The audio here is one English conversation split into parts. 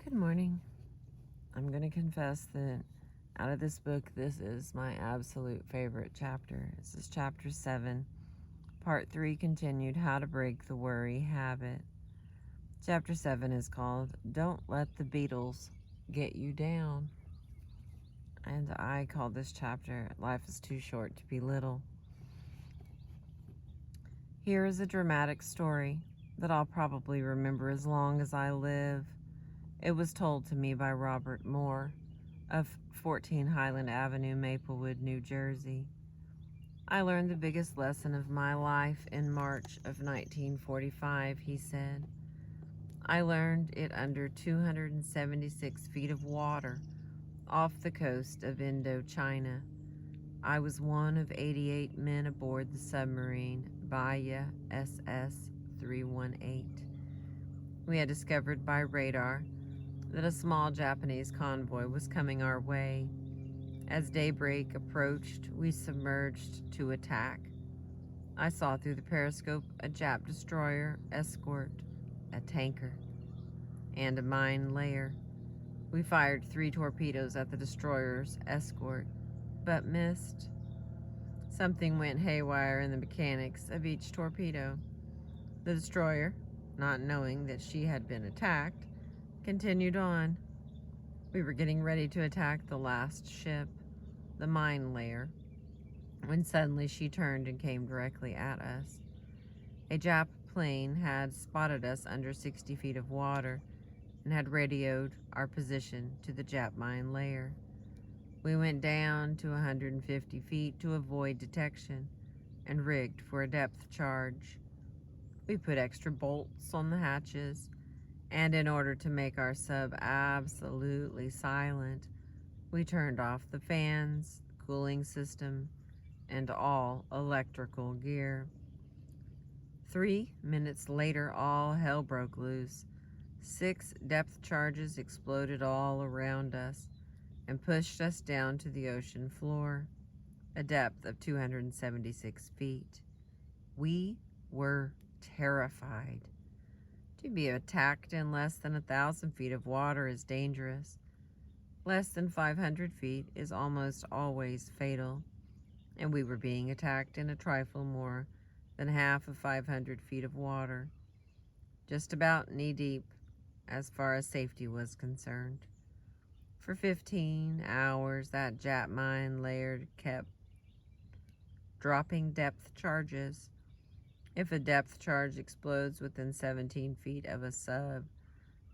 Good morning. I'm going to confess that out of this book, this is my absolute favorite chapter. This is chapter 7, part 3 continued, How to Break the Worry Habit. Chapter 7 is called Don't Let the Beatles Get You Down. And I call this chapter Life is Too Short to Be Little. Here is a dramatic story that I'll probably remember as long as I live. It was told to me by Robert Moore of 14 Highland Avenue, Maplewood, New Jersey. I learned the biggest lesson of my life in March of 1945, he said. I learned it under 276 feet of water off the coast of Indochina. I was one of 88 men aboard the submarine Bahia SS-318. We had discovered by radar that a small Japanese convoy was coming our way. As daybreak approached, we submerged to attack. I saw through the periscope a Jap destroyer escort, a tanker, and a mine layer. We fired 3 torpedoes at the destroyer's escort, but missed. Something went haywire in the mechanics of each torpedo. The destroyer, not knowing that she had been attacked, continued on. We were getting ready to attack the last ship, the mine layer, when suddenly she turned and came directly at us. A Jap plane had spotted us under 60 feet of water and had radioed our position to the Jap mine layer. We went down to 150 feet to avoid detection and rigged for a depth charge. We put extra bolts on the hatches, and in order to make our sub absolutely silent, we turned off the fans, the cooling system, and all electrical gear. 3 minutes later, all hell broke loose. 6 depth charges exploded all around us and pushed us down to the ocean floor, a depth of 276 feet. We were terrified. To be attacked in less than 1,000 feet of water is dangerous. Less than 500 feet is almost always fatal, and we were being attacked in a trifle more than half of 500 feet of water, just about knee-deep as far as safety was concerned. For 15 hours, that Jap mine layer kept dropping depth charges. If a depth charge explodes within 17 feet of a sub,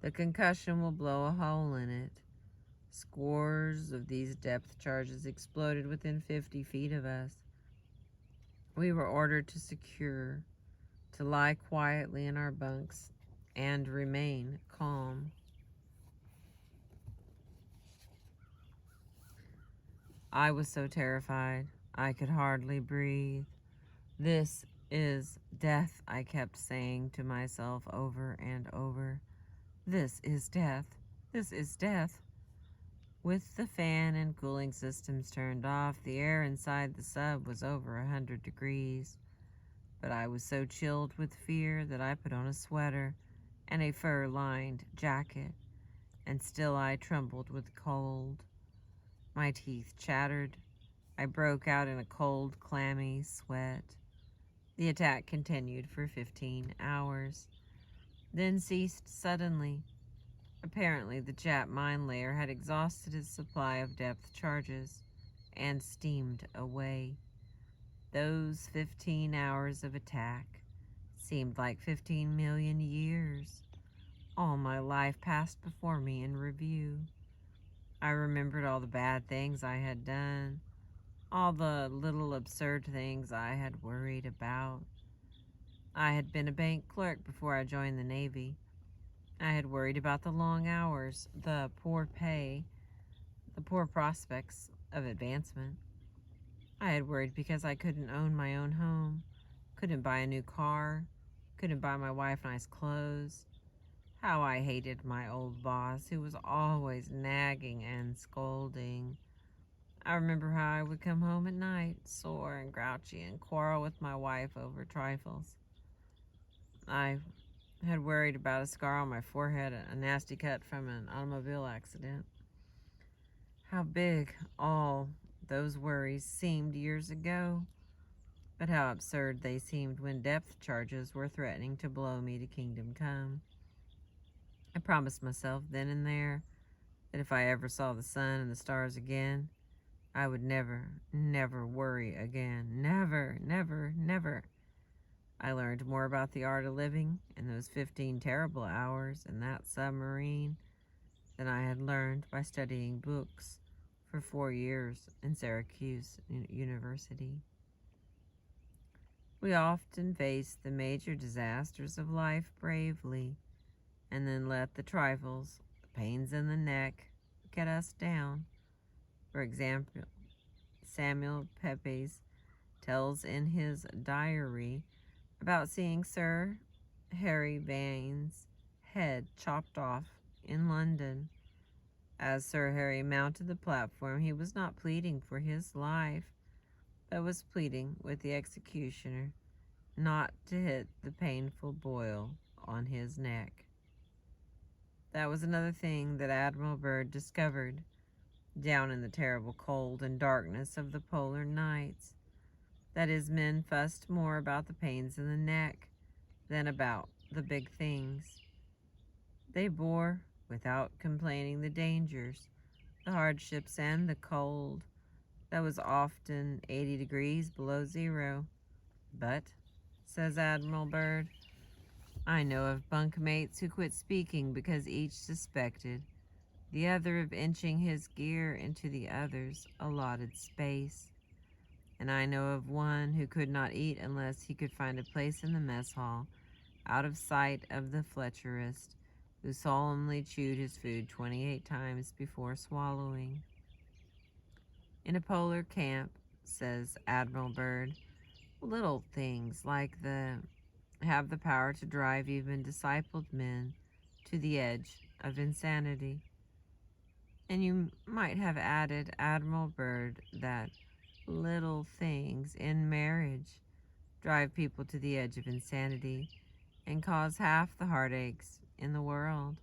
the concussion will blow a hole in it. Scores of these depth charges exploded within 50 feet of us. We were ordered to secure, to lie quietly in our bunks, and remain calm. I was so terrified, I could hardly breathe. This is death, I kept saying to myself over and over. This is death. This is death. With the fan and cooling systems turned off, the air inside the sub was over 100 degrees. But I was so chilled with fear that I put on a sweater and a fur-lined jacket, and still I trembled with cold. My teeth chattered. I broke out in a cold, clammy sweat. The attack continued for 15 hours, then ceased suddenly. Apparently, the Jap mine layer had exhausted its supply of depth charges and steamed away. Those 15 hours of attack seemed like 15 million years. All my life passed before me in review. I remembered all the bad things I had done, all the little absurd things I had worried about. I had been a bank clerk before I joined the Navy. I had worried about the long hours, the poor pay, the poor prospects of advancement. I had worried because I couldn't own my own home, couldn't buy a new car, couldn't buy my wife nice clothes. How I hated my old boss, who was always nagging and scolding. I remember how I would come home at night, sore and grouchy, and quarrel with my wife over trifles. I Had worried about a scar on my forehead, a nasty cut from an automobile accident. How big all those worries seemed years ago, but how absurd they seemed when depth charges were threatening to blow me to kingdom come. I promised myself then and there that if I ever saw the sun and the stars again, I would never, never worry again. Never, never, never. I learned more about the art of living in those 15 terrible hours in that submarine than I had learned by studying books for 4 years in Syracuse University. We often face the major disasters of life bravely and then let the trifles, the pains in the neck, get us down. For example, Samuel Pepys tells in his diary about seeing Sir Harry Vane's head chopped off in London. As Sir Harry mounted the platform, he was not pleading for his life, but was pleading with the executioner not to hit the painful boil on his neck. That was another thing that Admiral Byrd discovered down in the terrible cold and darkness of the polar nights, that his men fussed more about the pains in the neck than about the big things. They bore, without complaining, the dangers, the hardships, and the cold that was often 80 degrees below zero. But, says Admiral Byrd, I know of bunkmates who quit speaking because each suspected the other of inching his gear into the other's allotted space. And I know of one who could not eat unless he could find a place in the mess hall, out of sight of the Fletcherist, who solemnly chewed his food 28 times before swallowing. In a polar camp, says Admiral Byrd, little things like have the power to drive even discipled men to the edge of insanity. And you might have added, Admiral Byrd, that little things in marriage drive people to the edge of insanity and cause half the heartaches in the world.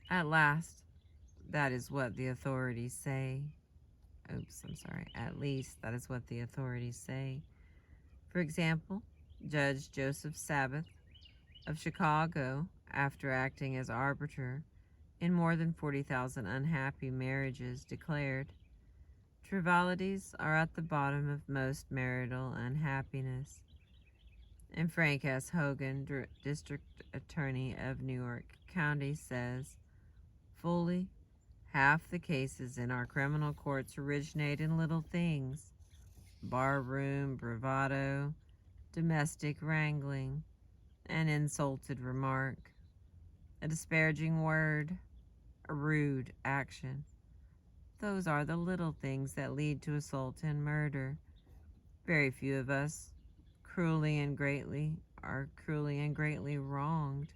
At last, that is what the authorities say. At least that is what the authorities say. For example, Judge Joseph Sabath of Chicago, after acting as arbiter in more than 40,000 unhappy marriages, declared, "Trivialities are at the bottom of most marital unhappiness." And Frank S. Hogan, District Attorney of New York County, says, fully half the cases in our criminal courts originate in little things: barroom bravado, domestic wrangling, an insulted remark, a disparaging word, a rude action. Those are the little things that lead to assault and murder. Very few of us are cruelly and greatly wronged.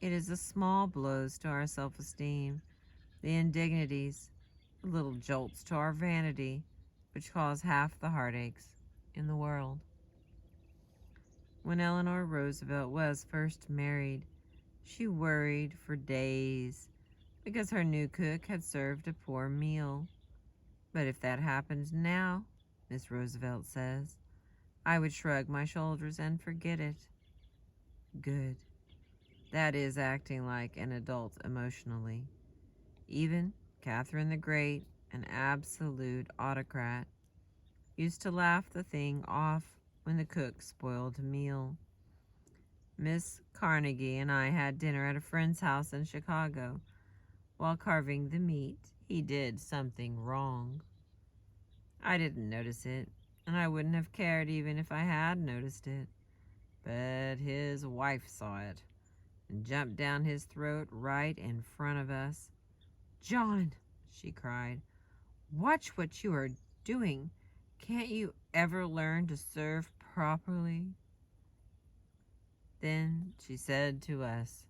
It is the small blows to our self-esteem, the indignities, the little jolts to our vanity, which cause half the heartaches in the world. When Eleanor Roosevelt was first married, she worried for days because her new cook had served a poor meal. But if that happened now, Miss Roosevelt says, I would shrug my shoulders and forget it. Good. That is acting like an adult emotionally. Even Catherine the Great, an absolute autocrat, used to laugh the thing off when the cook spoiled a meal. Miss Carnegie and I had dinner at a friend's house in Chicago. While carving the meat, he did something wrong. I didn't notice it, and I wouldn't have cared even if I had noticed it. But his wife saw it and jumped down his throat right in front of us. "John," she cried, "watch what you are doing. Can't you ever learn to serve properly?" Then she said to us,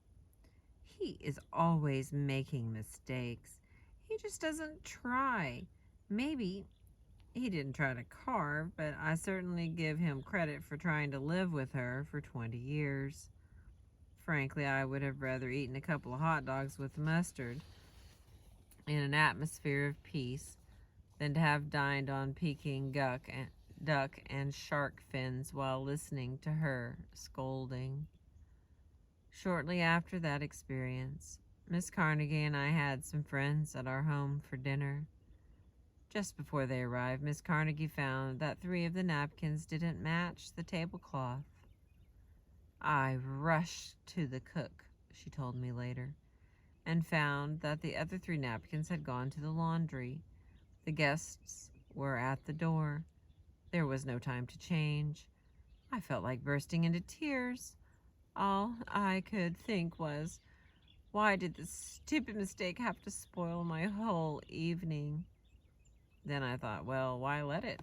"He is always making mistakes. He just doesn't try. Maybe He didn't try to carve, but I certainly give him credit for trying to live with her for 20 years. Frankly, I would have rather eaten a couple of hot dogs with mustard in an atmosphere of peace than to have dined on Peking duck and shark fins while listening to her scolding. Shortly after that experience, Miss Carnegie and I had some friends at our home for dinner. Just before they arrived, Miss Carnegie found that 3 of the napkins didn't match the tablecloth. I rushed to the cook, she told me later, and found that the other 3 napkins had gone to the laundry. The guests were at the door. There was no time to change. I felt like bursting into tears. All I could think was, why did this stupid mistake have to spoil my whole evening? Then I thought, well, why let it?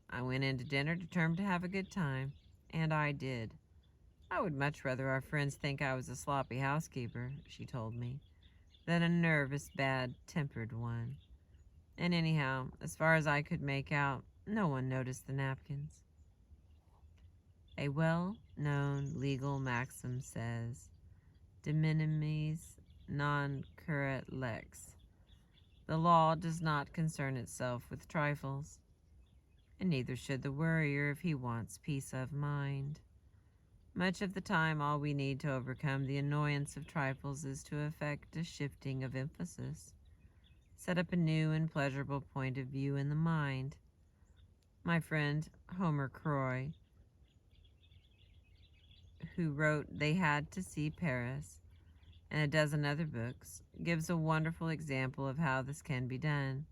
I went into dinner determined to have a good time, and I did. I would much rather our friends think I was a sloppy housekeeper, she told me, than a nervous, bad-tempered one. And anyhow, as far as I could make out, no one noticed the napkins. A well-known legal maxim says, de minimis non curat lex. The law does not concern itself with trifles, and neither should the worrier if he wants peace of mind. Much of the time, all we need to overcome the annoyance of trifles is to effect a shifting of emphasis, set up a new and pleasurable point of view in the mind. My friend Homer Croy, who wrote They Had to See Paris and a dozen other books, gives a wonderful example of how this can be done.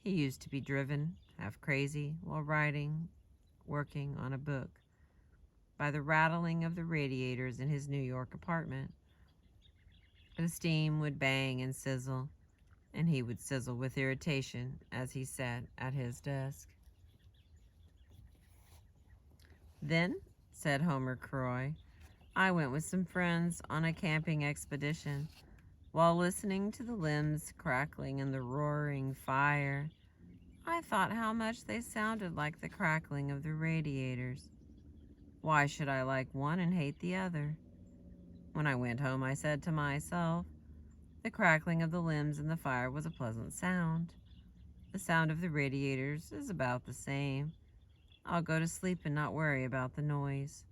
He used to be driven half crazy while working on a book, by the rattling of the radiators in his New York apartment. The steam would bang and sizzle, and he would sizzle with irritation as he sat at his desk. Then, said Homer Croy, I went with some friends on a camping expedition. While listening to the limbs crackling in the roaring fire, I thought how much they sounded like the crackling of the radiators. Why should I like one and hate the other? When I went home, I said to myself, the crackling of the limbs in the fire was a pleasant sound. The sound of the radiators is about the same. I'll go to sleep and not worry about the noise.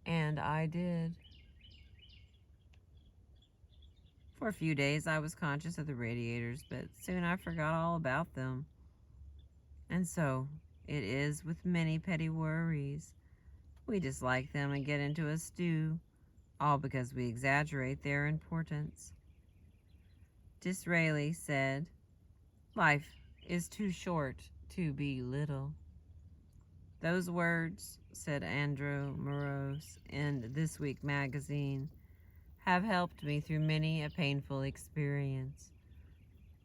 And I did. For a few days, I was conscious of the radiators, but soon I forgot all about them. And so it is with many petty worries. We dislike them and get into a stew, all because we exaggerate their importance. Disraeli said, life is too short to be little. Those words, said Andrew Morose in This Week magazine, have helped me through many a painful experience.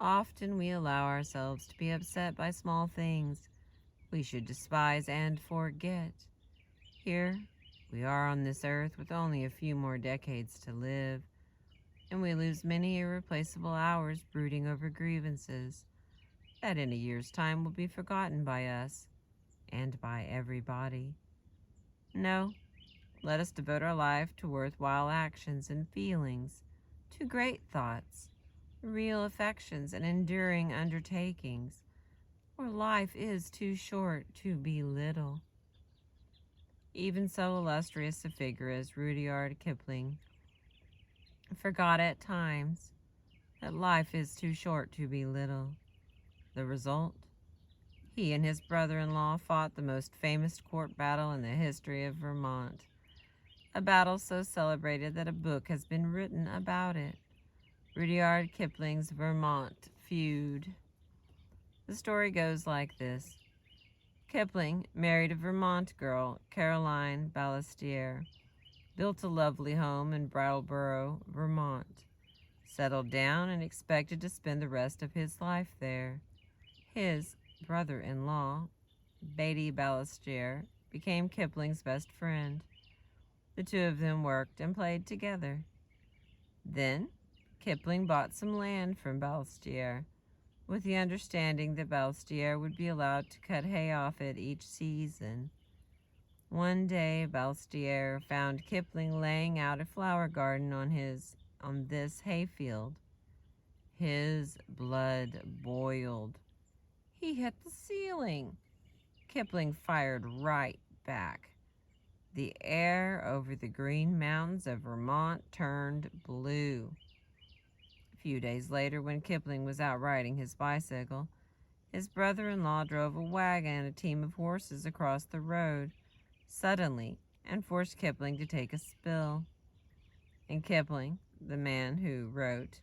Often we allow ourselves to be upset by small things we should despise and forget. Here we are on this earth with only a few more decades to live, and we lose many irreplaceable hours brooding over grievances that in a year's time will be forgotten by us and by everybody. No, let us devote our life to worthwhile actions and feelings, to great thoughts, real affections, and enduring undertakings, for life is too short to be little. Even so illustrious a figure as Rudyard Kipling forgot at times that life is too short to be little. The result? He and his brother-in-law fought the most famous court battle in the history of Vermont, a battle so celebrated that a book has been written about it, Rudyard Kipling's Vermont Feud. The story goes like this. Kipling married a Vermont girl, Caroline Ballastier, built a lovely home in Brattleboro, Vermont, settled down and expected to spend the rest of his life there. His brother-in-law, Beatty Ballastier, became Kipling's best friend. The two of them worked and played together. Then Kipling bought some land from Ballastier, with the understanding that Balestier would be allowed to cut hay off it each season. One day, Balestier found Kipling laying out a flower garden on this hayfield. His blood boiled. He hit the ceiling. Kipling fired right back. The air over the green mountains of Vermont turned blue. A few days later, when Kipling was out riding his bicycle, his brother-in-law drove a wagon and a team of horses across the road suddenly and forced Kipling to take a spill. And Kipling, the man who wrote,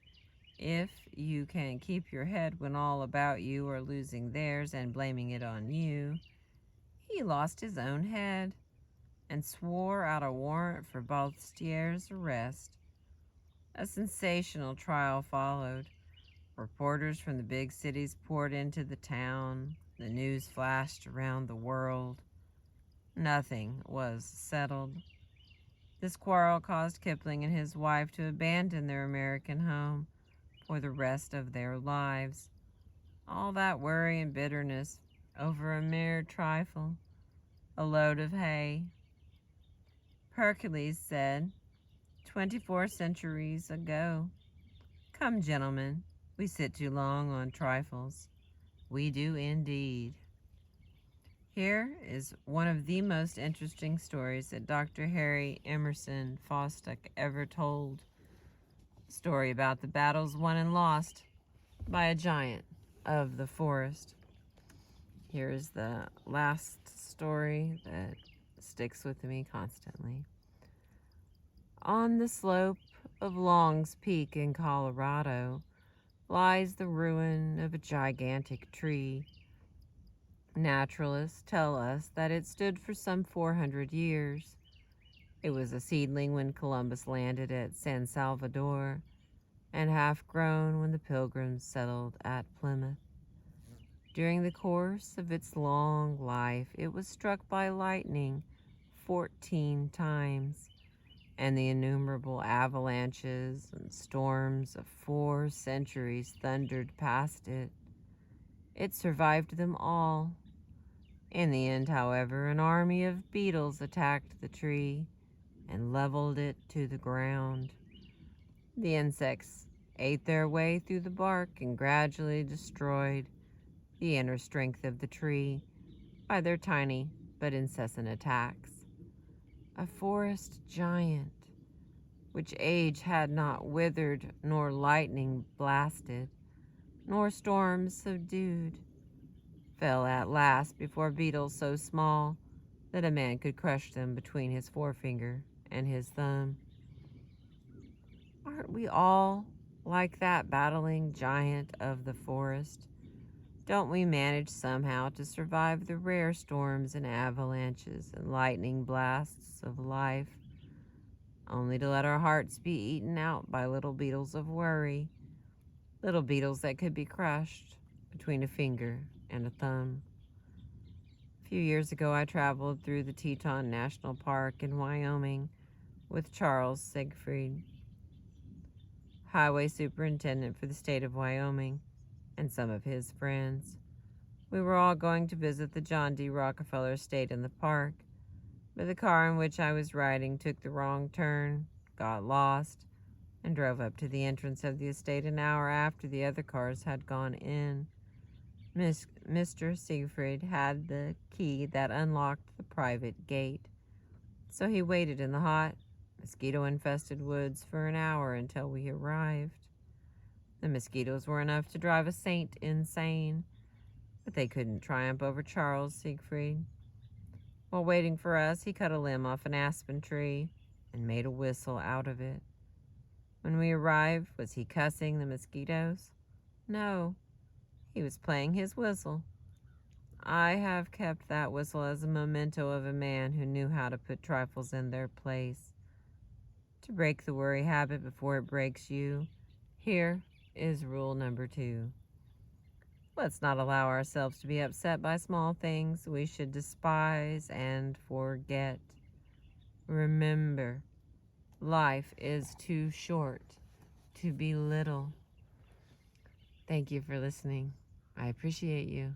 "If you can keep your head when all about you are losing theirs and blaming it on you," he lost his own head and swore out a warrant for Balestier's arrest. A sensational trial followed. Reporters from the big cities poured into the town. The news flashed around the world. Nothing was settled. This quarrel caused Kipling and his wife to abandon their American home for the rest of their lives. All that worry and bitterness over a mere trifle, a load of hay. Hercules said, 24 centuries ago, "Come, gentlemen, we sit too long on trifles." We do indeed. Here is one of the most interesting stories that Dr. Harry Emerson Fosdick ever told. A story about the battles won and lost by a giant of the forest. Here's the last story that sticks with me constantly. On the slope of Long's Peak in Colorado lies the ruin of a gigantic tree. Naturalists tell us that it stood for some 400 years. It was a seedling when Columbus landed at San Salvador, and half grown when the Pilgrims settled at Plymouth. During the course of its long life, it was struck by lightning 14 times, and the innumerable avalanches and storms of 4 centuries thundered past it. It survived them all. In the end, however, an army of beetles attacked the tree and leveled it to the ground. The insects ate their way through the bark and gradually destroyed the inner strength of the tree by their tiny but incessant attacks. A forest giant, which age had not withered, nor lightning blasted, nor storms subdued, fell at last before beetles so small that a man could crush them between his forefinger and his thumb. Aren't we all like that battling giant of the forest? Don't we manage somehow to survive the rare storms and avalanches and lightning blasts of life, only to let our hearts be eaten out by little beetles of worry, little beetles that could be crushed between a finger and a thumb? A few years ago, I traveled through the Teton National Park in Wyoming with Charles Siegfried, highway superintendent for the state of Wyoming, and some of his friends. We were all going to visit the John D. Rockefeller estate in the park, but the car in which I was riding took the wrong turn, got lost, and drove up to the entrance of the estate an hour after the other cars had gone in. Mr. Siegfried had the key that unlocked the private gate, so he waited in the hot, mosquito-infested woods for an hour until we arrived. The mosquitoes were enough to drive a saint insane, but they couldn't triumph over Charles Siegfried. While waiting for us, he cut a limb off an aspen tree and made a whistle out of it. When we arrived, was he cussing the mosquitoes? No. He was playing his whistle. I have kept that whistle as a memento of a man who knew how to put trifles in their place. To break the worry habit before it breaks you, here is rule number 2. Let's not allow ourselves to be upset by small things we should despise and forget. Remember, life is too short to belittle. Thank you for listening. I appreciate you.